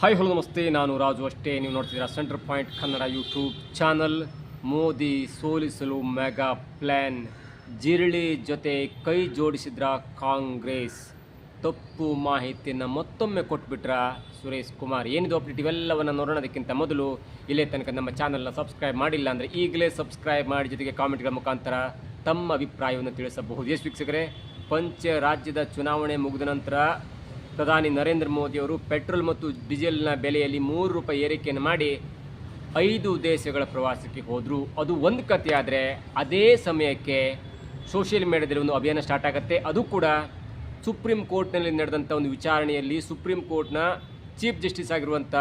Hi hello ನಮಸ್ತೆ, ನಾನು ರಾಜು ಅಷ್ಟೇ. ನೀವು ನೋಡ್ತಿದ್ದೀರಾ centre point Kannada YouTube channel. Modi ಸೋಲಿಸಲು ಮೆಗಾ ಪ್ಲ್ಯಾನ್, ಜಿರಳಿ ಜೊತೆ ಕೈ ಜೋಡಿಸಿದ್ರ ಕಾಂಗ್ರೆಸ್, ತಪ್ಪು ಮಾಹಿತಿಯನ್ನು ಮತ್ತೊಮ್ಮೆ ಕೊಟ್ಬಿಟ್ರ ಸುರೇಶ್ ಕುಮಾರ್. ಏನಿದು ಅಪ್ಡೇಟ್ ಇವೆಲ್ಲವನ್ನು ನೋಡೋಣದಕ್ಕಿಂತ ಮೊದಲು ಇಲ್ಲೇ ತನಕ ನಮ್ಮ ಚಾನಲ್ನ ಸಬ್ಸ್ಕ್ರೈಬ್ ಮಾಡಿಲ್ಲ ಅಂದರೆ ಈಗಲೇ ಸಬ್ಸ್ಕ್ರೈಬ್ ಮಾಡಿ, ಜೊತೆಗೆ ಕಾಮೆಂಟ್ಗಳ ಮುಖಾಂತರ ತಮ್ಮ ಅಭಿಪ್ರಾಯವನ್ನು ತಿಳಿಸಬಹುದು. ಎಸ್ ವೀಕ್ಷಕರೇ, ಪಂಚ ರಾಜ್ಯದ ಚುನಾವಣೆ ಮುಗಿದ ನಂತರ ಪ್ರಧಾನಿ ನರೇಂದ್ರ ಮೋದಿಯವರು ಪೆಟ್ರೋಲ್ ಮತ್ತು ಡೀಸೆಲ್ನ ಬೆಲೆಯಲ್ಲಿ ₹3 ಏರಿಕೆಯನ್ನು ಮಾಡಿ 5 ದೇಶಗಳ ಪ್ರವಾಸಕ್ಕೆ ಹೋದರು. ಅದು ಒಂದು ಕಥೆ. ಆದರೆ ಅದೇ ಸಮಯಕ್ಕೆ ಸೋಷಿಯಲ್ ಮೀಡಿಯಾದಲ್ಲಿ ಒಂದು ಅಭಿಯಾನ ಸ್ಟಾರ್ಟ್ ಆಗುತ್ತೆ. ಅದು ಕೂಡ ಸುಪ್ರೀಂ ಕೋರ್ಟ್ನಲ್ಲಿ ನಡೆದಂಥ ಒಂದು ವಿಚಾರಣೆಯಲ್ಲಿ ಸುಪ್ರೀಂ ಕೋರ್ಟ್ನ ಚೀಫ್ ಜಸ್ಟಿಸ್ ಆಗಿರುವಂಥ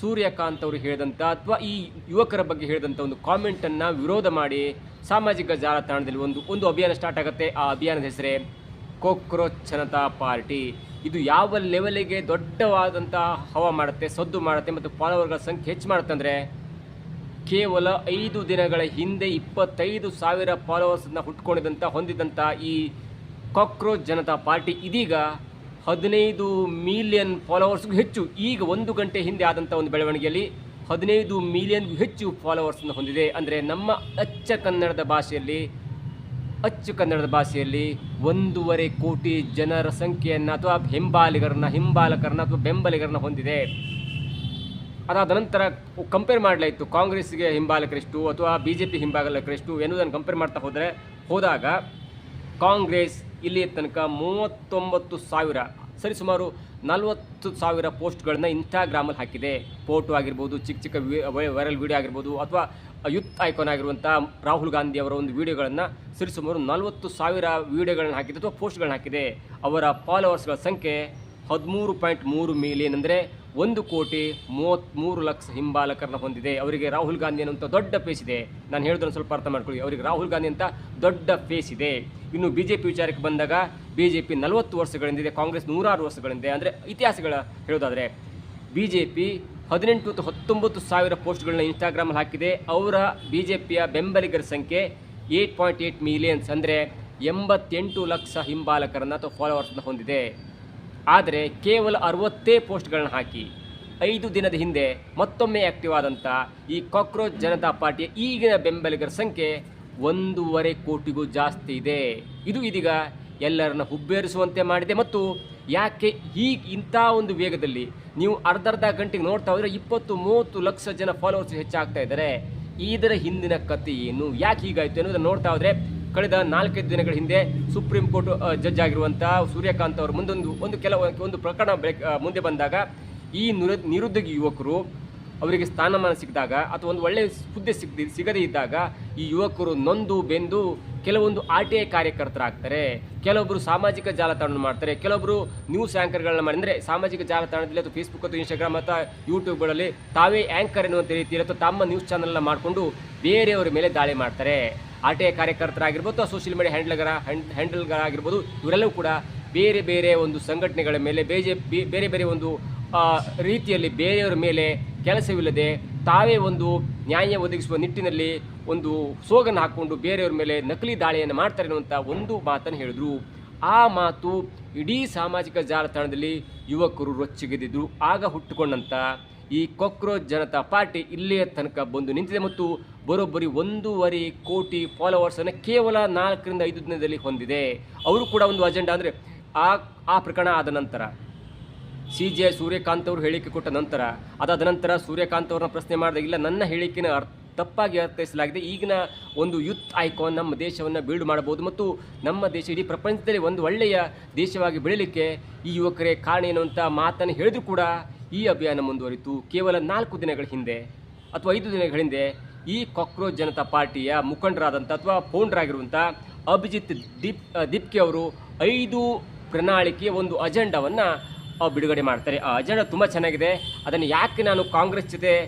ಸೂರ್ಯಕಾಂತ್ ಅವರು ಹೇಳಿದಂಥ ಅಥವಾ ಈ ಯುವಕರ ಬಗ್ಗೆ ಹೇಳಿದಂಥ ಒಂದು ಕಾಮೆಂಟನ್ನು ವಿರೋಧ ಮಾಡಿ ಸಾಮಾಜಿಕ ಜಾಲತಾಣದಲ್ಲಿ ಒಂದು ಅಭಿಯಾನ ಸ್ಟಾರ್ಟ್ ಆಗುತ್ತೆ. ಆ ಅಭಿಯಾನದ ಹೆಸರೇ ಕಾಕ್ರೋಚ್ ಜನತಾ ಪಾರ್ಟಿ. ಇದು ಯಾವ ಲೆವೆಲಿಗೆ ದೊಡ್ಡವಾದಂಥ ಹವಾ ಮಾಡುತ್ತೆ, ಸದ್ದು ಮಾಡುತ್ತೆ ಮತ್ತು ಫಾಲೋವರ್ಗಳ ಸಂಖ್ಯೆ ಹೆಚ್ಚು ಮಾಡುತ್ತೆ ಅಂದರೆ, ಕೇವಲ 5 ದಿನಗಳ ಹಿಂದೆ 25,000 ಫಾಲೋವರ್ಸನ್ನು ಹೊಂದಿದಂಥ ಈ ಕಾಕ್ರೋಚ್ ಜನತಾ ಪಾರ್ಟಿ ಇದೀಗ 15 ಮಿಲಿಯನ್ ಫಾಲೋವರ್ಸ್ಗೂ ಹೆಚ್ಚು. ಈಗ 1 ಗಂಟೆ ಹಿಂದೆ ಆದಂಥ ಒಂದು ಬೆಳವಣಿಗೆಯಲ್ಲಿ 15 ಮಿಲಿಯನ್ಗೂ ಹೆಚ್ಚು ಫಾಲೋವರ್ಸನ್ನು ಹೊಂದಿದೆ. ಅಂದರೆ ನಮ್ಮ ಅಚ್ಚ ಕನ್ನಡದ ಭಾಷೆಯಲ್ಲಿ 1.5 ಕೋಟಿ ಜನರ ಸಂಖ್ಯೆಯನ್ನು ಅಥವಾ ಹಿಂಬಾಲಕರನ್ನ ಅಥವಾ ಬೆಂಬಲಿಗರನ್ನ ಹೊಂದಿದೆ. ಅದಾದ ನಂತರ ಕಂಪೇರ್ ಮಾಡಲಾಯಿತು, ಕಾಂಗ್ರೆಸ್ಗೆ ಹಿಂಬಾಲಕರೆಷ್ಟು ಅಥವಾ BJP ಹಿಂಬಾಲಕರೆಷ್ಟು ಎನ್ನುವುದನ್ನು ಕಂಪೇರ್ ಮಾಡ್ತಾ ಹೋದಾಗ ಕಾಂಗ್ರೆಸ್ ಇಲ್ಲಿ ತನಕ 39,000 ಸರಿಸುಮಾರು 40,000 ಪೋಸ್ಟ್ಗಳನ್ನ ಇನ್ಸ್ಟಾಗ್ರಾಮಲ್ಲಿ ಹಾಕಿದೆ. ಫೋಟೋ ಆಗಿರ್ಬೋದು, ಚಿಕ್ಕ ವೈರಲ್ ವಿಡಿಯೋ ಆಗಿರ್ಬೋದು, ಅಥವಾ ಯೂತ್ ಐಕಾನ್ ಆಗಿರುವಂಥ ರಾಹುಲ್ ಗಾಂಧಿ ಅವರ ಒಂದು ವಿಡಿಯೋಗಳನ್ನು ಸರಿಸುಮಾರು 40,000 ವಿಡಿಯೋಗಳನ್ನ ಹಾಕಿದೆ ಅಥವಾ ಪೋಸ್ಟ್ಗಳನ್ನ ಹಾಕಿದೆ. ಅವರ ಫಾಲೋವರ್ಸ್ಗಳ ಸಂಖ್ಯೆ 13.3 ಮಿಲಿಯನ್, ಅಂದರೆ 1,33,00,000 ಹಿಂಬಾಲಕರನ್ನ ಹೊಂದಿದೆ. ಅವರಿಗೆ ರಾಹುಲ್ ಗಾಂಧಿ ಅನ್ನುವಂಥ ದೊಡ್ಡ ಫೇಸ್ ಇದೆ. ನಾನು ಹೇಳೋದನ್ನು ಸ್ವಲ್ಪ ಅರ್ಥ ಮಾಡ್ಕೊಳ್ಳಿ. ಅವರಿಗೆ ರಾಹುಲ್ ಗಾಂಧಿ ಅಂತ ದೊಡ್ಡ ಫೇಸ್ ಇದೆ. ಇನ್ನು BJP ವಿಚಾರಕ್ಕೆ ಬಂದಾಗ BJP 40 ವರ್ಷಗಳಿಂದಿದೆ, ಕಾಂಗ್ರೆಸ್ 106 ವರ್ಷಗಳಿಂದ. ಅಂದರೆ ಇತಿಹಾಸಗಳ ಹೇಳೋದಾದರೆ BJP 18 ಅಥವಾ 19,000 ಪೋಸ್ಟ್ಗಳನ್ನ ಇನ್ಸ್ಟಾಗ್ರಾಮಲ್ಲಿ ಹಾಕಿದೆ. ಅವರ BJPಯ ಬೆಂಬಲಿಗರ ಸಂಖ್ಯೆ 8.8 ಮಿಲಿಯನ್ಸ್, ಅಂದರೆ 88 ಲಕ್ಷ ಹಿಂಬಾಲಕರನ್ನ ಅಥವಾ ಫಾಲೋವರ್ಸ್ನ ಹೊಂದಿದೆ. ಆದರೆ ಕೇವಲ 60 ಪೋಸ್ಟ್ಗಳನ್ನ ಹಾಕಿ 5 ದಿನದ ಹಿಂದೆ ಮತ್ತೊಮ್ಮೆ ಆ್ಯಕ್ಟಿವ್ ಆದಂಥ ಈ ಕಾಕ್ರೋಚ್ ಜನತಾ ಪಾರ್ಟಿಯ ಈಗಿನ ಬೆಂಬಲಿಗರ ಸಂಖ್ಯೆ 1.5 ಕೋಟಿಗೂ ಜಾಸ್ತಿ ಇದೆ. ಇದು ಇದೀಗ ಎಲ್ಲರನ್ನ ಹುಬ್ಬೇರಿಸುವಂತೆ ಮಾಡಿದೆ. ಮತ್ತು ಯಾಕೆ ಇಂಥ ಒಂದು ವೇಗದಲ್ಲಿ ನೀವು ಅರ್ಧ ಗಂಟೆಗೆ ನೋಡ್ತಾ ಹೋದರೆ 20-30 ಲಕ್ಷ ಜನ ಫಾಲೋವರ್ಸ್ ಹೆಚ್ಚಾಗ್ತಾ ಇದ್ದಾರೆ. ಇದರ ಹಿಂದಿನ ಕಥೆ ಏನು, ಯಾಕೆ ಹೀಗಾಯಿತು ಅನ್ನೋದನ್ನು ನೋಡ್ತಾ ಹೋದರೆ, ಕಳೆದ 4-5 ದಿನಗಳ ಹಿಂದೆ ಸುಪ್ರೀಂ ಕೋರ್ಟ್ ಜಡ್ಜ್ ಆಗಿರುವಂಥ ಸೂರ್ಯಕಾಂತ್ ಅವರು ಒಂದು ಪ್ರಕರಣ ಮುಂದೆ ಬಂದಾಗ, ಈ ನಿರುದ್ಯೋಗಿ ಯುವಕರು ಅವರಿಗೆ ಸ್ಥಾನಮಾನ ಸಿಕ್ಕಿದಾಗ ಅಥವಾ ಒಂದು ಒಳ್ಳೆಯ ಹುದ್ದೆ ಸಿಗದೇ ಇದ್ದಾಗ ಈ ಯುವಕರು ನೊಂದು ಬೆಂದು ಕೆಲವೊಂದು RTI ಕಾರ್ಯಕರ್ತರಾಗ್ತಾರೆ. ಕೆಲವೊಬ್ಬರು ಸಾಮಾಜಿಕ ಜಾಲತಾಣ ಮಾಡ್ತಾರೆ, ಕೆಲವೊಬ್ಬರು ನ್ಯೂಸ್ ಆ್ಯಂಕರ್ಗಳನ್ನ ಮಾಡಿ, ಅಂದರೆ ಸಾಮಾಜಿಕ ಜಾಲತಾಣದಲ್ಲಿ ಅಥವಾ ಫೇಸ್ಬುಕ್ ಅಥವಾ ಇನ್ಸ್ಟಾಗ್ರಾಮ್ ಅಥವಾ ಯೂಟ್ಯೂಬ್ಗಳಲ್ಲಿ ತಾವೇ ಆ್ಯಂಕರ್ ಎನ್ನುವಂಥ ರೀತಿಯಲ್ಲಿ ಅಥವಾ ತಮ್ಮ ನ್ಯೂಸ್ ಚಾನಲ್ನ ಮಾಡಿಕೊಂಡು ಬೇರೆಯವರ ಮೇಲೆ ದಾಳಿ ಮಾಡ್ತಾರೆ. RTI ಕಾರ್ಯಕರ್ತರಾಗಿರ್ಬೋದು ಅಥವಾ ಸೋಷಿಯಲ್ ಮೀಡಿಯಾ ಹ್ಯಾಂಡಲ್ಗಳಾಗಿರ್ಬೋದು, ಇವರೆಲ್ಲವೂ ಕೂಡ ಬೇರೆ ಬೇರೆ ಒಂದು ಸಂಘಟನೆಗಳ ಮೇಲೆ ಬೇರೆ ಬೇರೆ ಒಂದು ರೀತಿಯಲ್ಲಿ ಬೇರೆಯವರ ಮೇಲೆ ಕೆಲಸವಿಲ್ಲದೆ ತಾವೇ ಒಂದು ನ್ಯಾಯ ಒದಗಿಸುವ ನಿಟ್ಟಿನಲ್ಲಿ ಒಂದು ಸೋಗನ್ನು ಹಾಕ್ಕೊಂಡು ಬೇರೆಯವ್ರ ಮೇಲೆ ನಕಲಿ ದಾಳಿಯನ್ನು ಮಾಡ್ತಾರೆ ಅನ್ನುವಂಥ ಒಂದು ಮಾತನ್ನು ಹೇಳಿದ್ರು. ಆ ಮಾತು ಇಡೀ ಸಾಮಾಜಿಕ ಜಾಲತಾಣದಲ್ಲಿ ಯುವಕರು ರೊಚ್ಚಿಗೆದ್ದಿದ್ರು. ಆಗ ಹುಟ್ಟುಕೊಂಡಂಥ ಈ ಕಾಕ್ರೋಚ್ ಜನತಾ ಪಾರ್ಟಿ ಇಲ್ಲಿಯ ತನಕ ಬಂದು ನಿಂತಿದೆ ಮತ್ತು ಬರೋಬ್ಬರಿ 1.5 ಕೋಟಿ ಫಾಲೋವರ್ಸನ್ನು ಕೇವಲ 4-5 ದಿನದಲ್ಲಿ ಹೊಂದಿದೆ. ಅವರು ಕೂಡ ಒಂದು ಅಜೆಂಡಾ, ಅಂದರೆ ಆ ಪ್ರಕರಣ ಆದ ನಂತರ CJI ಸೂರ್ಯಕಾಂತ್ ಅವರು ಹೇಳಿಕೆ ಕೊಟ್ಟ ನಂತರ, ಅದಾದ ನಂತರ ಸೂರ್ಯಕಾಂತ್ ಅವ್ರನ್ನ ಪ್ರಶ್ನೆ ಮಾಡಿದಾಗ, ಇಲ್ಲ, ನನ್ನ ಹೇಳಿಕೆನ ತಪ್ಪಾಗಿ ಅರ್ಥೈಸಲಾಗಿದೆ, ಈಗಿನ ಒಂದು ಯೂತ್ ಐಕಾನ್ ನಮ್ಮ ದೇಶವನ್ನು ಬಿಲ್ಡ್ ಮಾಡಬಹುದು ಮತ್ತು ನಮ್ಮ ದೇಶ ಇಡೀ ಪ್ರಪಂಚದಲ್ಲಿ ಒಂದು ಒಳ್ಳೆಯ ದೇಶವಾಗಿ ಬೆಳೀಲಿಕ್ಕೆ ಈ ಯುವಕರೇ ಕಾರಣ ಎನ್ನುವಂಥ ಮಾತನ್ನು ಹೇಳಿದ್ರು ಕೂಡ ಈ ಅಭಿಯಾನ ಮುಂದುವರಿತು. ಕೇವಲ 4 ದಿನಗಳ ಹಿಂದೆ ಅಥವಾ 5 ದಿನಗಳ ಹಿಂದೆ ಈ ಕಾಕ್ರೋಚ್ ಜನತಾ ಪಾರ್ಟಿಯ ಮುಖಂಡರಾದಂಥ ಅಥವಾ ಫೌಂಡರ್ ಆಗಿರುವಂಥ ಅಭಿಜಿತ್ ದೀಪ್ಕೆ ಅವರು 5 ಪ್ರಣಾಳಿಕೆಯ ಒಂದು ಅಜೆಂಡಾವನ್ನು ಬಿಡುಗಡೆ ಮಾಡ್ತಾರೆ. ಆ ಅಜೆಂಡಾ ತುಂಬ ಚೆನ್ನಾಗಿದೆ. ಅದನ್ನು ಯಾಕೆ ನಾನು ಕಾಂಗ್ರೆಸ್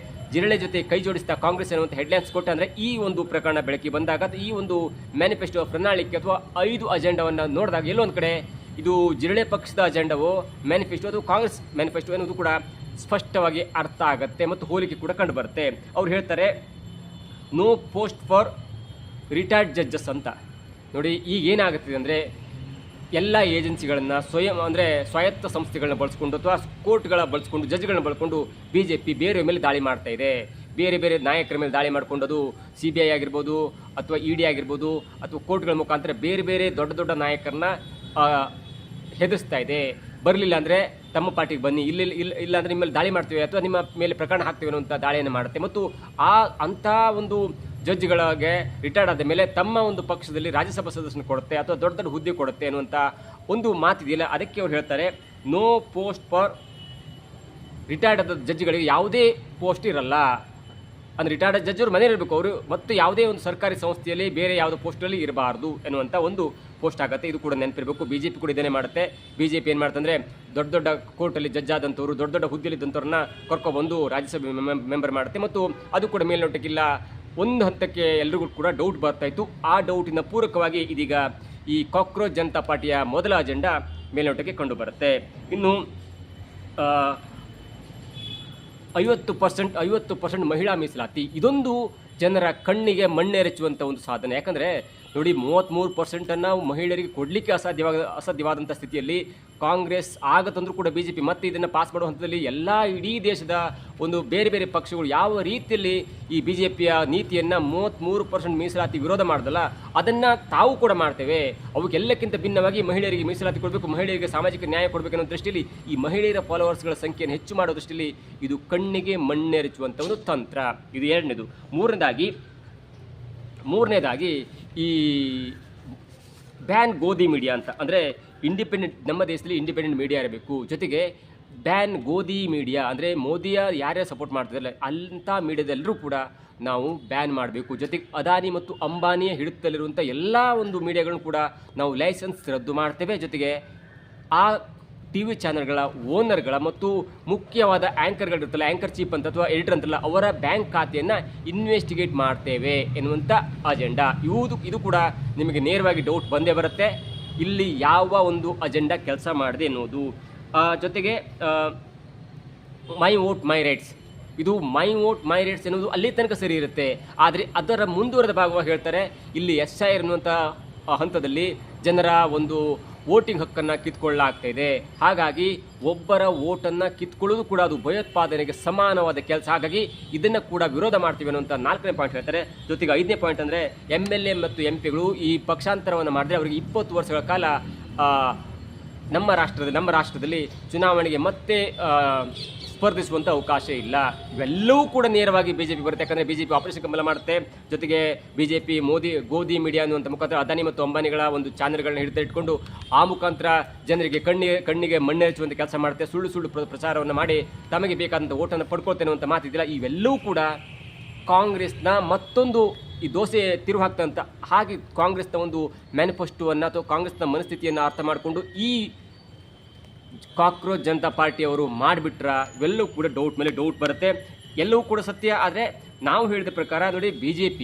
ಜಿರಳೆ ಜೊತೆ ಕೈ ಜೋಡಿಸ್ತಾ ಕಾಂಗ್ರೆಸ್ ಅನ್ನುವಂಥ ಹೆಡ್ಲೈನ್ಸ್ ಕೊಟ್ಟೆ ಅಂದರೆ, ಈ ಒಂದು ಪ್ರಕರಣ ಬೆಳಕಿ ಬಂದಾಗ ಈ ಒಂದು ಮ್ಯಾನಿಫೆಸ್ಟೋ ಪ್ರಣಾಳಿಕೆ ಅಥವಾ 5 ಅಜೆಂಡಾವನ್ನು ನೋಡಿದಾಗ ಎಲ್ಲೊಂದು ಕಡೆ ಇದು ಜಿರಳೆ ಪಕ್ಷದ ಅಜೆಂಡವೋ ಮ್ಯಾನಿಫೆಸ್ಟೋ ಅಥವಾ ಕಾಂಗ್ರೆಸ್ ಮ್ಯಾನಿಫೆಸ್ಟೋ ಎನ್ನುವುದು ಕೂಡ ಸ್ಪಷ್ಟವಾಗಿ ಅರ್ಥ ಆಗುತ್ತೆ ಮತ್ತು ಹೋಲಿಕೆ ಕೂಡ ಕಂಡು ಬರುತ್ತೆ. ಅವ್ರು ಹೇಳ್ತಾರೆ, no post for retired judges ಅಂತ. ನೋಡಿ, ಈಗ ಏನಾಗುತ್ತಿದೆ ಅಂದರೆ, ಎಲ್ಲ ಏಜೆನ್ಸಿಗಳನ್ನು ಅಂದರೆ ಸ್ವಾಯತ್ತ ಸಂಸ್ಥೆಗಳನ್ನ ಬಳಸ್ಕೊಂಡು ಅಥವಾ ಕೋರ್ಟ್ಗಳ ಬಳಸ್ಕೊಂಡು ಜಡ್ಜ್ಗಳನ್ನ ಬಳಸ್ಕೊಂಡು BJP ಬೇರೆ ಮೇಲೆ ದಾಳಿ ಮಾಡ್ತಾ ಇದೆ. ಬೇರೆ ಬೇರೆ ನಾಯಕರ ಮೇಲೆ ದಾಳಿ ಮಾಡ್ಕೊಂಡು, ಅದು CBI ಆಗಿರ್ಬೋದು ಅಥವಾ ED ಆಗಿರ್ಬೋದು ಅಥವಾ ಕೋರ್ಟ್ಗಳ ಮುಖಾಂತರ ಬೇರೆ ಬೇರೆ ದೊಡ್ಡ ದೊಡ್ಡ ನಾಯಕರನ್ನ ಹೆದರಿಸ್ತಾ ಇದೆ. ಬರಲಿಲ್ಲ ಅಂದರೆ ತಮ್ಮ ಪಾರ್ಟಿಗೆ ಬನ್ನಿ, ಇಲ್ಲ ಅಂದರೆ ನಿಮ್ಮ ಮೇಲೆ ದಾಳಿ ಮಾಡ್ತೀವಿ ಅಥವಾ ನಿಮ್ಮ ಮೇಲೆ ಪ್ರಕರಣ ಹಾಕ್ತೀವಿ ಅನ್ನುವಂಥ ದಾಳಿಯನ್ನು ಮಾಡುತ್ತೆ. ಮತ್ತು ಅಂಥ ಒಂದು ಜಡ್ಜ್ಗಳಿಗೆ ರಿಟೈರ್ಡ್ ಆದ ಮೇಲೆ ತಮ್ಮ ಒಂದು ಪಕ್ಷದಲ್ಲಿ ರಾಜ್ಯಸಭಾ ಸದಸ್ಯನ ಕೊಡುತ್ತೆ ಅಥವಾ ದೊಡ್ಡ ದೊಡ್ಡ ಹುದ್ದೆ ಕೊಡುತ್ತೆ ಅನ್ನುವಂಥ ಒಂದು ಮಾತಿದೆಯಲ್ಲ, ಅದಕ್ಕೆ ಅವ್ರು ಹೇಳ್ತಾರೆ ನೋ ಪೋಸ್ಟ್ ಫಾರ್ ರಿಟೈರ್ಡ್ ಆದ ಜಡ್ಜ್ಗಳಿಗೆ ಯಾವುದೇ ಪೋಸ್ಟ್ ಇರಲ್ಲ. ಅಂದರೆ ರಿಟೈರ್ಡ್ ಜಡ್ಜ್ ಅವರು ಮನೇಲಿ ಇರಬೇಕು, ಅವರು ಮತ್ತು ಯಾವುದೇ ಒಂದು ಸರ್ಕಾರಿ ಸಂಸ್ಥೆಯಲ್ಲಿ ಬೇರೆ ಯಾವುದೋ ಪೋಸ್ಟಲ್ಲಿ ಇರಬಾರ್ದು ಎನ್ನುವಂಥ ಒಂದು ಪೋಸ್ಟ್ ಆಗುತ್ತೆ. ಇದು ಕೂಡ ನೆನಪಿರಬೇಕು. BJP ಕೂಡ ಇದನ್ನೇ ಮಾಡುತ್ತೆ. BJP ಏನು ಮಾಡ್ತಂದರೆ ದೊಡ್ಡ ದೊಡ್ಡ ಕೋರ್ಟಲ್ಲಿ ಜಡ್ಜ್ ಆದಂಥವ್ರು, ದೊಡ್ಡ ದೊಡ್ಡ ಹುದ್ದೆಯಲ್ಲಿದ್ದಂಥವ್ರನ್ನ ಕರ್ಕೊಬಂದು ರಾಜ್ಯಸಭೆ ಮೆಂಬರ್ ಮಾಡುತ್ತೆ. ಮತ್ತು ಅದು ಕೂಡ ಮೇಲ್ನೋಟಕ್ಕಿಲ್ಲ, ಒಂದು ಹಂತಕ್ಕೆ ಎಲ್ರಿಗೂ ಕೂಡ ಡೌಟ್ ಬರ್ತಾಯಿತ್ತು. ಆ ಡೌಟಿನ ಪೂರಕವಾಗಿ ಇದೀಗ ಈ ಕಾಕ್ರೋಚ್ ಜನತಾ ಪಾರ್ಟಿಯ ಮೊದಲ ಅಜೆಂಡಾ ಮೇಲ್ನೋಟಕ್ಕೆ ಕಂಡು ಬರುತ್ತೆ. ಇನ್ನು 50% ಮಹಿಳಾ ಮೀಸಲಾತಿ, ಇದೊಂದು ಜನರ ಕಣ್ಣಿಗೆ ಮಣ್ಣೆರಚುವಂಥ ಒಂದು ಸಾಧನೆ. ಯಾಕಂದರೆ ನೋಡಿ, 33% ಮಹಿಳೆಯರಿಗೆ ಕೊಡಲಿಕ್ಕೆ ಅಸಾಧ್ಯವಾದಂಥ ಸ್ಥಿತಿಯಲ್ಲಿ ಕಾಂಗ್ರೆಸ್ ಆಗತ್ತಂದ್ರೂ ಕೂಡ BJP ಮತ್ತೆ ಇದನ್ನು ಪಾಸ್ ಮಾಡುವ ಹಂತದಲ್ಲಿ ಎಲ್ಲ ಇಡೀ ದೇಶದ ಒಂದು ಬೇರೆ ಬೇರೆ ಪಕ್ಷಗಳು ಯಾವ ರೀತಿಯಲ್ಲಿ ಈ BJPಯ ನೀತಿಯನ್ನು 33% ಮೀಸಲಾತಿ ವಿರೋಧ ಮಾಡೋದಲ್ಲ, ಅದನ್ನು ತಾವು ಕೂಡ ಮಾಡ್ತೇವೆ. ಅವಕ್ಕೆಲ್ಲಕ್ಕಿಂತ ಭಿನ್ನವಾಗಿ ಮಹಿಳೆಯರಿಗೆ ಮೀಸಲಾತಿ ಕೊಡಬೇಕು, ಮಹಿಳೆಯರಿಗೆ ಸಾಮಾಜಿಕ ನ್ಯಾಯ ಕೊಡಬೇಕು ಅನ್ನೋ ದೃಷ್ಟಿಯಲ್ಲಿ ಈ ಮಹಿಳೆಯರ ಫಾಲೋವರ್ಸ್ಗಳ ಸಂಖ್ಯೆಯನ್ನು ಹೆಚ್ಚು ಮಾಡೋ ದೃಷ್ಟಿಯಲ್ಲಿ ಇದು ಕಣ್ಣಿಗೆ ಮಣ್ಣೆರಚುವಂಥ ಒಂದು ತಂತ್ರ. ಇದು ಎರಡನೇದು. ಮೂರನೇದಾಗಿ ಈ ಬ್ಯಾನ್ ಗೋಧಿ ಮೀಡಿಯಾ ಅಂತ, ಅಂದರೆ ಇಂಡಿಪೆಂಡೆಂಟ್, ನಮ್ಮ ದೇಶದಲ್ಲಿ ಇಂಡಿಪೆಂಡೆಂಟ್ ಮೀಡಿಯಾ ಇರಬೇಕು. ಜೊತೆಗೆ ಬ್ಯಾನ್ ಗೋಧಿ ಮೀಡಿಯಾ ಅಂದರೆ ಮೋದಿಯ ಯಾರ್ಯಾರು ಸಪೋರ್ಟ್ ಮಾಡ್ತಿರಲ್ಲ ಅಂಥ ಮೀಡಿಯಾದೆಲ್ಲರೂ ಕೂಡ ನಾವು ಬ್ಯಾನ್ ಮಾಡಬೇಕು. ಜೊತೆಗೆ ಅದಾನಿ ಮತ್ತು ಅಂಬಾನಿಯ ಹಿಡಿತದಲ್ಲಿರುವಂಥ ಎಲ್ಲ ಒಂದು ಮೀಡಿಯಾಗಳನ್ನು ಕೂಡ ನಾವು ಲೈಸೆನ್ಸ್ ರದ್ದು ಮಾಡ್ತೇವೆ. ಜೊತೆಗೆ ಆ TV ಚಾನಲ್ಗಳ ಓನರ್ಗಳ ಮತ್ತು ಮುಖ್ಯವಾದ ಆ್ಯಂಕರ್ಗಳಿರುತ್ತಲ್ಲ, ಆ್ಯಂಕರ್ ಚೀಫ್ ಅಂತ ಅಥವಾ ಎಡಿಟರ್ ಅಂತಲ್ಲ, ಅವರ ಬ್ಯಾಂಕ್ ಖಾತೆಯನ್ನು ಇನ್ವೆಸ್ಟಿಗೇಟ್ ಮಾಡ್ತೇವೆ ಎನ್ನುವಂಥ ಅಜೆಂಡಾ. ಇದು ಕೂಡ ನಿಮಗೆ ನೇರವಾಗಿ ಡೌಟ್ ಬಂದೇ ಬರುತ್ತೆ, ಇಲ್ಲಿ ಯಾವ ಒಂದು ಅಜೆಂಡಾ ಕೆಲಸ ಮಾಡಿದೆ ಎನ್ನುವುದು. ಜೊತೆಗೆ ಮೈ ವೋಟ್ ಮೈ ರೈಟ್ಸ್, ಇದು ಮೈ ವೋಟ್ ಮೈ ರೈಟ್ಸ್ ಎನ್ನುವುದು ಅಲ್ಲಿ ತನಕ ಸರಿ ಇರುತ್ತೆ. ಆದರೆ ಅದರ ಮುಂದುವರೆದ ಭಾಗವಾಗಿ ಹೇಳ್ತಾರೆ, ಇಲ್ಲಿ SIR ಎನ್ನುವಂಥ ಹಂತದಲ್ಲಿ ಜನರ ಒಂದು ವೋಟಿಂಗ್ ಹಕ್ಕನ್ನು ಕಿತ್ಕೊಳ್ಳಲಾಗ್ತಾ ಇದೆ. ಹಾಗಾಗಿ ಒಬ್ಬರ ವೋಟನ್ನು ಕಿತ್ಕೊಳ್ಳೋದು ಕೂಡ ಅದು ಭಯೋತ್ಪಾದನೆಗೆ ಸಮಾನವಾದ ಕೆಲಸ. ಹಾಗಾಗಿ ಇದನ್ನು ಕೂಡ ವಿರೋಧ ಮಾಡ್ತೀವಿ ಅನ್ನುವಂಥ 4ನೇ ಪಾಯಿಂಟ್ ಹೇಳ್ತಾರೆ. ಜೊತೆಗೆ 5ನೇ ಪಾಯಿಂಟ್ ಅಂದರೆ MLA ಮತ್ತು MPಗಳು ಈ ಪಕ್ಷಾಂತರವನ್ನು ಮಾಡಿದ್ರೆ ಅವರಿಗೆ 20 ವರ್ಷಗಳ ಕಾಲ ನಮ್ಮ ರಾಷ್ಟ್ರದಲ್ಲಿ ಚುನಾವಣೆಗೆ ಮತ್ತೆ ಸ್ಪರ್ಧಿಸುವಂಥ ಅವಕಾಶ ಇಲ್ಲ. ಇವೆಲ್ಲವೂ ಕೂಡ ನೇರವಾಗಿ BJP ಬರುತ್ತೆ. ಯಾಕಂದರೆ BJP ಆಪರೇಷನ್ ಕಮಲ ಮಾಡುತ್ತೆ. ಜೊತೆಗೆ BJP ಗೋಧಿ ಮೀಡಿಯಾ ಅನ್ನುವಂಥ ಮುಖಾಂತರ ಅದಾನಿ ಮತ್ತು ಅಂಬಾನಿಗಳ ಒಂದು ಚಾನೆಲ್ಗಳನ್ನ ಇಟ್ಕೊಂಡು ಆ ಮುಖಾಂತರ ಜನರಿಗೆ ಕಣ್ಣಿಗೆ ಮಣ್ಣೆರಚುವಂಥ ಕೆಲಸ ಮಾಡುತ್ತೆ. ಸುಳ್ಳು ಪ್ರಚಾರವನ್ನು ಮಾಡಿ ತಮಗೆ ಬೇಕಾದಂಥ ಓಟನ್ನು ಪಡ್ಕೊಳ್ತೇನೆ ಅಂತ ಮಾತಿದ್ದಿಲ್ಲ. ಇವೆಲ್ಲವೂ ಕೂಡ ಕಾಂಗ್ರೆಸ್ನ ಮತ್ತೊಂದು ಈ ದೋಸೆ ತಿರುವು ಹಾಕ್ತಂತ, ಹಾಗೆ ಕಾಂಗ್ರೆಸ್ನ ಒಂದು ಮ್ಯಾನಿಫೆಸ್ಟೋವನ್ನು ಅಥವಾ ಕಾಂಗ್ರೆಸ್ನ ಮನಸ್ಥಿತಿಯನ್ನು ಅರ್ಥ ಮಾಡಿಕೊಂಡು ಈ ಕಾಕ್ರೋಚ್ ಜನತಾ ಪಾರ್ಟಿಯವರು ಮಾಡಿಬಿಟ್ರ ಇವೆಲ್ಲವೂ ಕೂಡ ಡೌಟ್ ಮೇಲೆ ಡೌಟ್ ಬರುತ್ತೆ. ಎಲ್ಲವೂ ಕೂಡ ಸತ್ಯ. ಆದರೆ ನಾವು ಹೇಳಿದ ಪ್ರಕಾರ ನೋಡಿ, BJP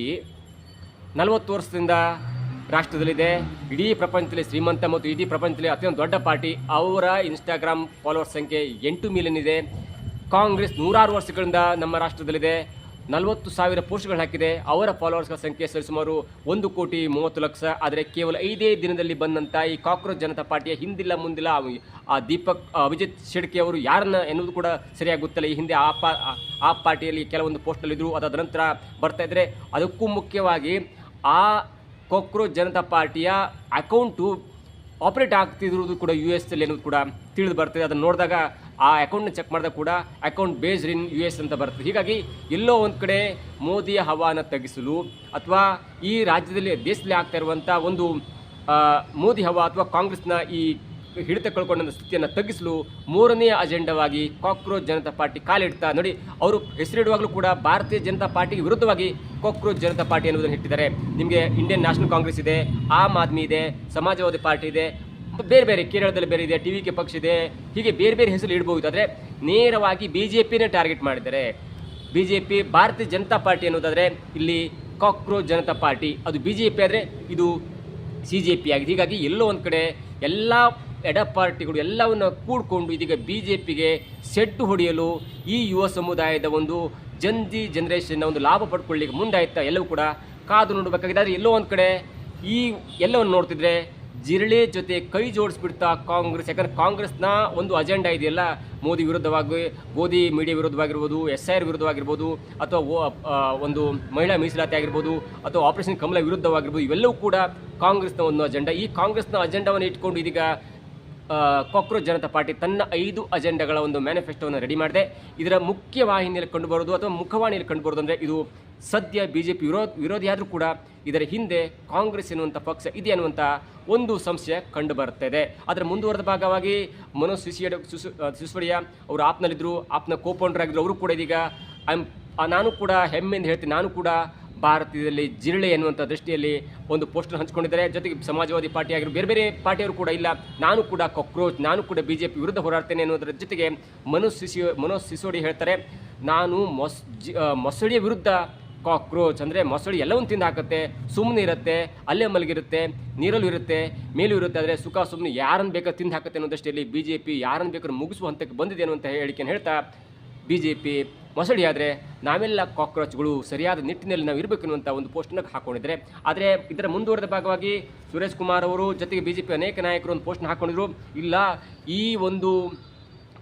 40 ವರ್ಷದಿಂದ ರಾಷ್ಟ್ರದಲ್ಲಿದೆ, ಇಡೀ ಪ್ರಪಂಚದಲ್ಲಿ ಶ್ರೀಮಂತ ಮತ್ತು ಇಡೀ ಪ್ರಪಂಚದಲ್ಲಿ ಅತ್ಯಂತ ದೊಡ್ಡ ಪಾರ್ಟಿ. ಅವರ ಇನ್ಸ್ಟಾಗ್ರಾಮ್ ಫಾಲೋವರ್ಸ್ ಸಂಖ್ಯೆ 8 ಮಿಲಿಯನ್ ಇದೆ. ಕಾಂಗ್ರೆಸ್ 106 ವರ್ಷಗಳಿಂದ ನಮ್ಮ ರಾಷ್ಟ್ರದಲ್ಲಿದೆ, 40,000 ಪೋಸ್ಟ್ಗಳನ್ನ ಹಾಕಿದೆ. ಅವರ ಫಾಲೋವರ್ಸ್ಗಳ ಸಂಖ್ಯೆ ಸರಿಸುಮಾರು 1,30,00,000. ಆದರೆ ಕೇವಲ 5 ದಿನದಲ್ಲಿ ಬಂದಂಥ ಈ ಕಾಕ್ರೋಚ್ ಜನತಾ ಪಾರ್ಟಿಯ ಹಿಂದಿಲ್ಲ ಮುಂದಿಲ್ಲ ಆ ಅಭಿಜಿತ್ ಶೆಡ್ಕೆ ಅವರು ಯಾರನ್ನ ಎನ್ನುವುದು ಕೂಡ ಸರಿಯಾಗಿ ಗೊತ್ತಿಲ್ಲ. ಈ ಹಿಂದೆ ಆ ಪಾರ್ಟಿಯಲ್ಲಿ ಕೆಲವೊಂದು ಪೋಸ್ಟ್ನಲ್ಲಿದ್ದರು, ಅದಾದ ನಂತರ ಬರ್ತಾಯಿದ್ರೆ. ಅದಕ್ಕೂ ಮುಖ್ಯವಾಗಿ ಆ ಕಾಕ್ರೋಚ್ ಜನತಾ ಪಾರ್ಟಿಯ ಅಕೌಂಟು ಆಪರೇಟ್ ಆಗ್ತಿರೋದು ಕೂಡ US ಅಲ್ಲಿ ಅನ್ನೋದು ಕೂಡ ತಿಳಿದು ಬರ್ತದೆ. ಅದನ್ನು ನೋಡಿದಾಗ ಆ ಅಕೌಂಟ್ನ ಚೆಕ್ ಮಾಡಿದಾಗ ಕೂಡ ಅಕೌಂಟ್ ಬೇಸ್ಡ್ ಇನ್ US ಅಂತ ಬರ್ತದೆ. ಹೀಗಾಗಿ ಎಲ್ಲೋ ಒಂದು ಕಡೆ ಮೋದಿಯ ಹವಾನ ತಗ್ಗಿಸಲು ಅಥವಾ ಈ ರಾಜ್ಯದಲ್ಲಿ ದೇಶದಲ್ಲಿ ಆಗ್ತಾ ಇರುವಂಥ ಒಂದು ಮೋದಿ ಹವಾ ಅಥವಾ ಕಾಂಗ್ರೆಸ್ನ ಈ ಹಿಡಿತ ಕಳ್ಕೊಂಡ ಸ್ಥಿತಿಯನ್ನು ತಗ್ಗಿಸಲು 3ನೇ ಅಜೆಂಡಾವಾಗಿ ಕಾಕ್ರೋಚ್ ಜನತಾ ಪಾರ್ಟಿ ಕಾಲಿಡ್ತಾ ನೋಡಿ. ಅವರು ಹೆಸರಿಡುವಾಗಲೂ ಕೂಡ ಭಾರತೀಯ ಜನತಾ ಪಾರ್ಟಿಗೆ ವಿರುದ್ಧವಾಗಿ ಕಾಕ್ರೋಚ್ ಜನತಾ ಪಾರ್ಟಿ ಅನ್ನೋದನ್ನು ಇಟ್ಟಿದ್ದಾರೆ. ನಿಮಗೆ ಇಂಡಿಯನ್ ನ್ಯಾಷನಲ್ ಕಾಂಗ್ರೆಸ್ ಇದೆ, ಆಮ್ ಆದ್ಮಿ ಇದೆ, ಸಮಾಜವಾದಿ ಪಾರ್ಟಿ ಇದೆ, ಬೇರೆ ಬೇರೆ ಕೇರಳದಲ್ಲಿ ಬೇರೆ ಇದೆ, TVK ಪಕ್ಷ ಇದೆ, ಹೀಗೆ ಬೇರೆ ಬೇರೆ ಹೆಸರು ಇಡಬಹುದು. ಆದರೆ ನೇರವಾಗಿ BJPನೇ ಟಾರ್ಗೆಟ್ ಮಾಡಿದ್ದಾರೆ. BJP ಭಾರತೀಯ ಜನತಾ ಪಾರ್ಟಿ ಅನ್ನೋದಾದರೆ ಇಲ್ಲಿ ಕಾಕ್ರೋಚ್ ಜನತಾ ಪಾರ್ಟಿ, ಅದು BJP ಆದರೆ ಇದು CJP ಆಗಿದೆ. ಹೀಗಾಗಿ ಎಲ್ಲೋ ಒಂದು ಕಡೆ ಎಲ್ಲ ಎಡ ಪಾರ್ಟಿಗಳು ಎಲ್ಲವನ್ನು ಕೂಡಿಕೊಂಡು ಇದೀಗ BJPಗೆ ಸೆಡ್ಡು ಹೊಡೆಯಲು ಈ ಯುವ ಸಮುದಾಯದ ಒಂದು ಜನರೇಷನ್ನ ಒಂದು ಲಾಭ ಪಡ್ಕೊಳ್ಳಿಕ್ಕೆ ಮುಂದಾಯ್ತಾ ಎಲ್ಲವೂ ಕೂಡ ಕಾದು ನೋಡಬೇಕಾಗಿದೆ. ಆದರೆ ಎಲ್ಲೋ ಒಂದು ಕಡೆ ಈ ಎಲ್ಲವನ್ನು ನೋಡ್ತಿದ್ರೆ ಜಿರಳೆ ಜೊತೆ ಕೈ ಜೋಡಿಸ್ಬಿಡ್ತಾ ಕಾಂಗ್ರೆಸ್. ಯಾಕಂದರೆ ಕಾಂಗ್ರೆಸ್ನ ಒಂದು ಅಜೆಂಡಾ ಇದೆಯಲ್ಲ, ಮೋದಿ ವಿರುದ್ಧವಾಗಿ, ಗೋಧಿ ಮೀಡಿಯಾ ವಿರುದ್ಧವಾಗಿರ್ಬೋದು, SIR ವಿರುದ್ಧವಾಗಿರ್ಬೋದು, ಅಥವಾ ಒಂದು ಮಹಿಳಾ ಮೀಸಲಾತಿ ಆಗಿರ್ಬೋದು, ಅಥವಾ ಆಪರೇಷನ್ ಕಮಲ ವಿರುದ್ಧವಾಗಿರ್ಬೋದು, ಇವೆಲ್ಲವೂ ಕೂಡ ಕಾಂಗ್ರೆಸ್ನ ಒಂದು ಅಜೆಂಡಾ. ಈ ಕಾಂಗ್ರೆಸ್ನ ಅಜೆಂಡಾವನ್ನು ಇಟ್ಕೊಂಡು ಇದೀಗ ಕಾಕ್ರೋಚ್ ಜನತಾ ಪಾರ್ಟಿ ತನ್ನ 5 ಅಜೆಂಡಾಗಳ ಒಂದು ಮ್ಯಾನಿಫೆಸ್ಟೋವನ್ನು ರೆಡಿ ಮಾಡಿದೆ. ಇದರ ಮುಖ್ಯ ವಾಹಿನಿಯಲ್ಲಿ ಕಂಡುಬರೋದು ಅಥವಾ ಮುಖವಾಣಿಯಲ್ಲಿ ಕಂಡುಬರೋದು ಅಂದರೆ ಇದು ಸದ್ಯ BJP ವಿರೋಧಿಯಾದರೂ ಕೂಡ ಇದರ ಹಿಂದೆ ಕಾಂಗ್ರೆಸ್ ಎನ್ನುವಂಥ ಪಕ್ಷ ಇದೆ ಅನ್ನುವಂಥ ಒಂದು ಸಂಶಯ ಕಂಡು ಬರ್ತಾಯಿದೆ. ಅದರ ಮುಂದುವರೆದ ಭಾಗವಾಗಿ ಮನೋಜ್ ಸಿಸೋಡಿಯಾ ಅವರು ಆಪ್ನಲ್ಲಿದ್ದರು, ಆಪ್ನ ಕೋಪೌಂಡರ್ ಆಗಿದ್ದರು. ಅವರು ಕೂಡ ಇದೀಗ ನಾನು ಕೂಡ ಹೆಮ್ಮೆಯಿಂದ ಹೇಳ್ತೀನಿ, ನಾನು ಕೂಡ ಭಾರತದಲ್ಲಿ ಜಿರಳೆ ಎನ್ನುವಂಥ ದೃಷ್ಟಿಯಲ್ಲಿ ಒಂದು ಪೋಸ್ಟರ್ ಹಂಚಿಕೊಂಡಿದ್ದಾರೆ. ಜೊತೆಗೆ ಸಮಾಜವಾದಿ ಪಾರ್ಟಿ ಆಗಿರೋ ಬೇರೆ ಬೇರೆ ಪಾರ್ಟಿಯವರು ಕೂಡ ಇಲ್ಲ, ನಾನು ಕೂಡ ಕಾಕ್ರೋಚ್, ನಾನು ಕೂಡ BJP ವಿರುದ್ಧ ಹೋರಾಡ್ತೇನೆ ಅನ್ನೋದರ ಜೊತೆಗೆ ಮನೋಜ್ ಸಿಸೋಡಿ ಹೇಳ್ತಾರೆ, ನಾನು ಮೊಸಳೆಯ ವಿರುದ್ಧ ಕಾಕ್ರೋಚ್, ಅಂದರೆ ಮೊಸಳೆ ಎಲ್ಲವನ್ನು ತಿಂದು ಹಾಕುತ್ತೆ, ಸುಮ್ಮನೆ ಇರುತ್ತೆ, ಅಲ್ಲೇ ಮಲಗಿರುತ್ತೆ, ನೀರಲ್ಲೂ ಇರುತ್ತೆ, ಮೇಲೂ ಇರುತ್ತೆ, ಆದರೆ ಸುಖ ಸುಮ್ಮನೆ ಯಾರನ್ನು ಬೇಕಾದ್ರೂ ತಿಂದು ಹಾಕುತ್ತೆ ಅನ್ನೋ ದೃಷ್ಟಿಯಲ್ಲಿ BJP ಯಾರನ್ನು ಬೇಕಾದ್ರೂ ಮುಗಿಸುವ ಹಂತಕ್ಕೆ ಬಂದಿದೆ ಅನ್ನುವಂಥ ಹೇಳಿಕೆಯನ್ನು ಹೇಳ್ತಾ, BJP ಮೊಸಳಿ ಆದರೆ ನಾವೆಲ್ಲ ಕಾಕ್ರೋಚ್ಗಳು ಸರಿಯಾದ ನಿಟ್ಟಿನಲ್ಲಿ ನಾವು ಇರಬೇಕು ಅನ್ನುವಂಥ ಒಂದು ಪೋಸ್ಟನ್ನು ಹಾಕ್ಕೊಂಡಿದ್ದಾರೆ. ಆದರೆ ಇದರ ಮುಂದುವರೆದ ಭಾಗವಾಗಿ ಸುರೇಶ್ ಕುಮಾರ್ ಅವರು ಜೊತೆಗೆ BJP ಅನೇಕ ನಾಯಕರು ಒಂದು ಪೋಸ್ಟ್ನ ಹಾಕ್ಕೊಂಡಿದ್ರು. ಇಲ್ಲ, ಈ ಒಂದು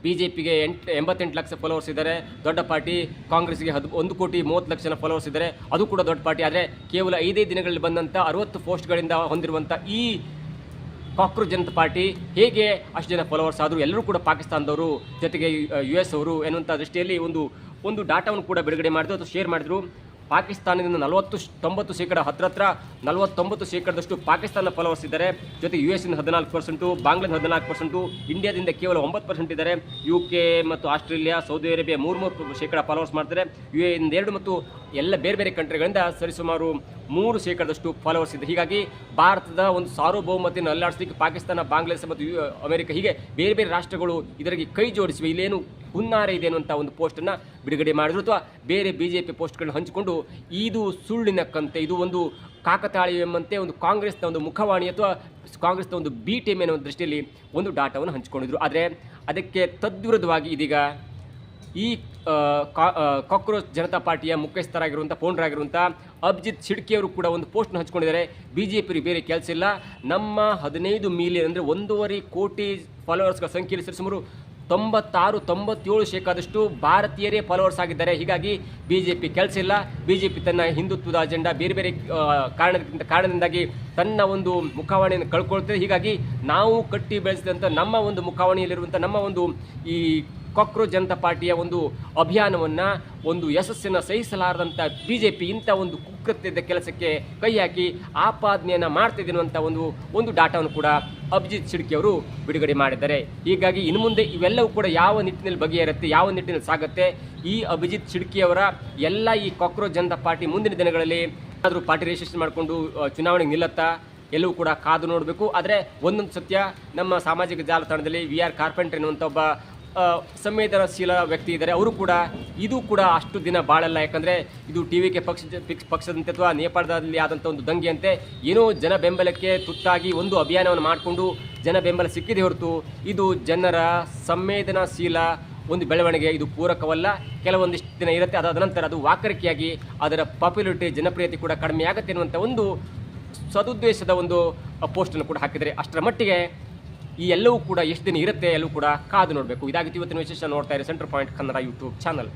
BJPಗೆ 88 ಲಕ್ಷ ಫಾಲೋವರ್ಸ್ ಇದ್ದಾರೆ, ದೊಡ್ಡ ಪಾರ್ಟಿ. ಕಾಂಗ್ರೆಸ್ಗೆ 1,30,30,00,000 ಫಾಲೋವರ್ಸ್ ಇದ್ದಾರೆ, ಅದು ಕೂಡ ದೊಡ್ಡ ಪಾರ್ಟಿ. ಆದರೆ ಕೇವಲ 5 ದಿನಗಳಲ್ಲಿ ಬಂದಂಥ 60 ಪೋಸ್ಟ್ಗಳಿಂದ ಹೊಂದಿರುವಂಥ ಈ ಕಾಕ್ರೋಚ್ ಜನತಾ ಪಾರ್ಟಿ ಹೇಗೆ ಅಷ್ಟು ಜನ ಫಾಲೋವರ್ಸ್ ಆದರೂ, ಎಲ್ಲರೂ ಕೂಡ ಪಾಕಿಸ್ತಾನದವರು, ಜೊತೆಗೆ US ಅವರು ಎನ್ನುವಂಥ ದೃಷ್ಟಿಯಲ್ಲಿ ಒಂದು ಡಾಟಾವನ್ನು ಕೂಡ ಬಿಡುಗಡೆ ಮಾಡಿದ್ರು ಅಥವಾ ಶೇರ್ ಮಾಡಿದ್ರು. ಪಾಕಿಸ್ತಾನದಿಂದ 90% ಹತ್ರ 49% ಪಾಕಿಸ್ತಾನ ಫಾಲೋವರ್ಸ್ ಇದ್ದಾರೆ. ಜೊತೆಗೆ US ಇಂದ 14%, ಬಾಂಗ್ಲಾದೇಶ 14%, ಇಂಡಿಯಾದಿಂದ ಕೇವಲ 9% ಇದ್ದಾರೆ. UK ಮತ್ತು ಆಸ್ಟ್ರೇಲಿಯಾ, ಸೌದಿ ಅರೇಬಿಯಾ 3% ಫಾಲೋವರ್ಸ್ ಮಾಡ್ತಾರೆ. UAE ಇಂದ 2 ಮತ್ತು ಎಲ್ಲ ಬೇರೆ ಬೇರೆ ಕಂಟ್ರಿಗಳಿಂದ ಸರಿಸುಮಾರು 3% ಫಾಲೋವರ್ಸ್ ಇದೆ. ಹೀಗಾಗಿ ಭಾರತದ ಒಂದು ಸಾರ್ವಭೌಮತೆಯನ್ನು ಅಲ್ಲಾಡಿಸಲಿಕ್ಕೆ ಪಾಕಿಸ್ತಾನ, ಬಾಂಗ್ಲಾದೇಶ ಮತ್ತು ಅಮೆರಿಕ ಹೀಗೆ ಬೇರೆ ಬೇರೆ ರಾಷ್ಟ್ರಗಳು ಇದರಿಗೆ ಕೈ ಜೋಡಿಸಿವೆ. ಇಲ್ಲೇನು ಹುನ್ನಾರ ಇದೆ ಅನ್ನುವಂಥ ಒಂದು ಪೋಸ್ಟನ್ನು ಬಿಡುಗಡೆ ಮಾಡಿದ್ರು ಅಥವಾ ಬೇರೆ BJP ಪೋಸ್ಟ್ಗಳನ್ನ ಹಂಚಿಕೊಂಡು ಇದು ಸುಳ್ಳಿನ ಕಂತೆ, ಇದು ಒಂದು ಕಾಕತಾಳೀಯ ಎಂಬಂತೆ ಒಂದು ಕಾಂಗ್ರೆಸ್ನ ಒಂದು ಮುಖವಾಣಿ ಅಥವಾ ಕಾಂಗ್ರೆಸ್ನ ಒಂದು ಬಿ ಟೀಮ್ ಅನ್ನೋ ದೃಷ್ಟಿಯಲ್ಲಿ ಒಂದು ಡಾಟಾವನ್ನು ಹಂಚಿಕೊಂಡಿದ್ರು. ಆದರೆ ಅದಕ್ಕೆ ತದ್ವಿರುದ್ಧವಾಗಿ ಇದೀಗ ಈ ಕಾಕ್ರೋಚ್ ಜನತಾ ಪಾರ್ಟಿಯ ಮುಖ್ಯಸ್ಥರಾಗಿರುವಂಥ ಫೌಂಡರ್ ಆಗಿರುವಂಥ ಅಭಿಜಿತ್ ಶಿಡ್ಕಿ ಅವರು ಕೂಡ ಒಂದು ಪೋಸ್ಟ್ನ ಹಂಚಿಕೊಂಡಿದ್ದಾರೆ. BJP ಬೇರೆ ಕೆಲಸ ಇಲ್ಲ, ನಮ್ಮ 15 ಮಿಲಿಯನ್ ಅಂದರೆ 1.5 ಕೋಟಿ ಫಾಲೋವರ್ಸ್ಗಳ ಸಂಖ್ಯೆಯಲ್ಲಿ ಸರಿಸುಮಾರು 96-97% ಭಾರತೀಯರೇ ಫಾಲೋವರ್ಸ್ ಆಗಿದ್ದಾರೆ. ಹೀಗಾಗಿ BJP ಕೆಲಸ ಇಲ್ಲ. BJP ತನ್ನ ಹಿಂದುತ್ವದ ಅಜೆಂಡಾ ಬೇರೆ ಬೇರೆ ಕಾರಣದಿಂದಾಗಿ ತನ್ನ ಒಂದು ಮುಖವಾಣಿಯನ್ನು ಕಳ್ಕೊಳ್ತದೆ. ಹೀಗಾಗಿ ನಾವು ಕಟ್ಟಿ ಬೆಳೆಸಿದಂಥ ನಮ್ಮ ಒಂದು ಮುಖವಾಣಿಯಲ್ಲಿರುವಂಥ ನಮ್ಮ ಒಂದು ಈ ಕಾಕ್ರೋಚ್ ಜನತಾ ಪಾರ್ಟಿಯ ಒಂದು ಅಭಿಯಾನವನ್ನು, ಒಂದು ಯಶಸ್ಸನ್ನು ಸಹಿಸಲಾರದಂಥ BJP ಇಂಥ ಒಂದು ಕುಕೃತ್ಯದ ಕೆಲಸಕ್ಕೆ ಕೈ ಹಾಕಿ ಆಪಾದನೆಯನ್ನು ಮಾಡ್ತಿದೆ ಅನ್ನುವಂಥ ಒಂದು ಡಾಟಾವನ್ನು ಕೂಡ ಅಭಿಜಿತ್ ಶಿಡ್ಕಿ ಅವರು ಬಿಡುಗಡೆ ಮಾಡಿದ್ದಾರೆ. ಹೀಗಾಗಿ ಇನ್ನು ಮುಂದೆ ಇವೆಲ್ಲವೂ ಕೂಡ ಯಾವ ನಿಟ್ಟಿನಲ್ಲಿ ಬಗೆಹರುತ್ತೆ, ಯಾವ ನಿಟ್ಟಿನಲ್ಲಿ ಸಾಗುತ್ತೆ, ಈ ಅಭಿಜಿತ್ ಶಿಡ್ಕಿಯವರ ಎಲ್ಲ ಈ ಕಾಕ್ರೋಚ್ ಜನತಾ ಪಾರ್ಟಿ ಮುಂದಿನ ದಿನಗಳಲ್ಲಿ ಏನಾದರೂ ಪಾರ್ಟಿ ರಿಜಿಸ್ಟ್ರೇಷನ್ ಮಾಡಿಕೊಂಡು ಚುನಾವಣೆಗೆ ನಿಲ್ಲತ್ತಾ ಎಲ್ಲವೂ ಕೂಡ ಕಾದು ನೋಡಬೇಕು. ಆದರೆ ಒಂದೊಂದು ಸತ್ಯ, ನಮ್ಮ ಸಾಮಾಜಿಕ ಜಾಲತಾಣದಲ್ಲಿ VR ಕಾರ್ಪೆಂಟರ್ ಎನ್ನುವಂಥ ಒಬ್ಬ ಸಂವೇದನಾಶೀಲ ವ್ಯಕ್ತಿ ಇದ್ದಾರೆ. ಅವರು ಕೂಡ ಇದು ಕೂಡ ಅಷ್ಟು ದಿನ ಬಾಳಲ್ಲ, ಯಾಕಂದರೆ ಇದು TVK ಪಕ್ಷದಂತೆ ಅಥವಾ ನೇಪಾಳದಲ್ಲಿ ಆದಂಥ ಒಂದು ದಂಗೆಯಂತೆ ಏನೋ ಜನ ಬೆಂಬಲಕ್ಕೆ ತುತ್ತಾಗಿ ಒಂದು ಅಭಿಯಾನವನ್ನು ಮಾಡಿಕೊಂಡು ಜನ ಬೆಂಬಲ ಸಿಕ್ಕಿದೆ ಹೊರತು ಇದು ಜನರ ಸಂವೇದನಾಶೀಲ ಒಂದು ಬೆಳವಣಿಗೆ ಇದು ಪೂರಕವಲ್ಲ. ಕೆಲವೊಂದಿಷ್ಟು ದಿನ ಇರುತ್ತೆ, ಅದಾದ ನಂತರ ಅದು ವಾಕರಿಕೆಯಾಗಿ ಅದರ ಪಾಪ್ಯುಲಾರಿಟಿ, ಜನಪ್ರಿಯತೆ ಕೂಡ ಕಡಿಮೆ ಆಗುತ್ತೆ ಅನ್ನುವಂಥ ಒಂದು ಸದುದ್ದೇಶದ ಒಂದು ಪೋಸ್ಟನ್ನು ಕೂಡ ಹಾಕಿದರೆ ಅಷ್ಟರ ಮಟ್ಟಿಗೆ ಈ ಎಲ್ಲವೂ ಕೂಡ ಎಷ್ಟು ದಿನ ಇರುತ್ತೆ ಎಲ್ಲವೂ ಕೂಡ ಕಾದು ನೋಡಬೇಕು. ಇದಾಗಿತ್ತು ಇವತ್ತಿನ ವಿಶೇಷ. ನೋಡ್ತಾ ಇರಿ centre point Kannada YouTube channel.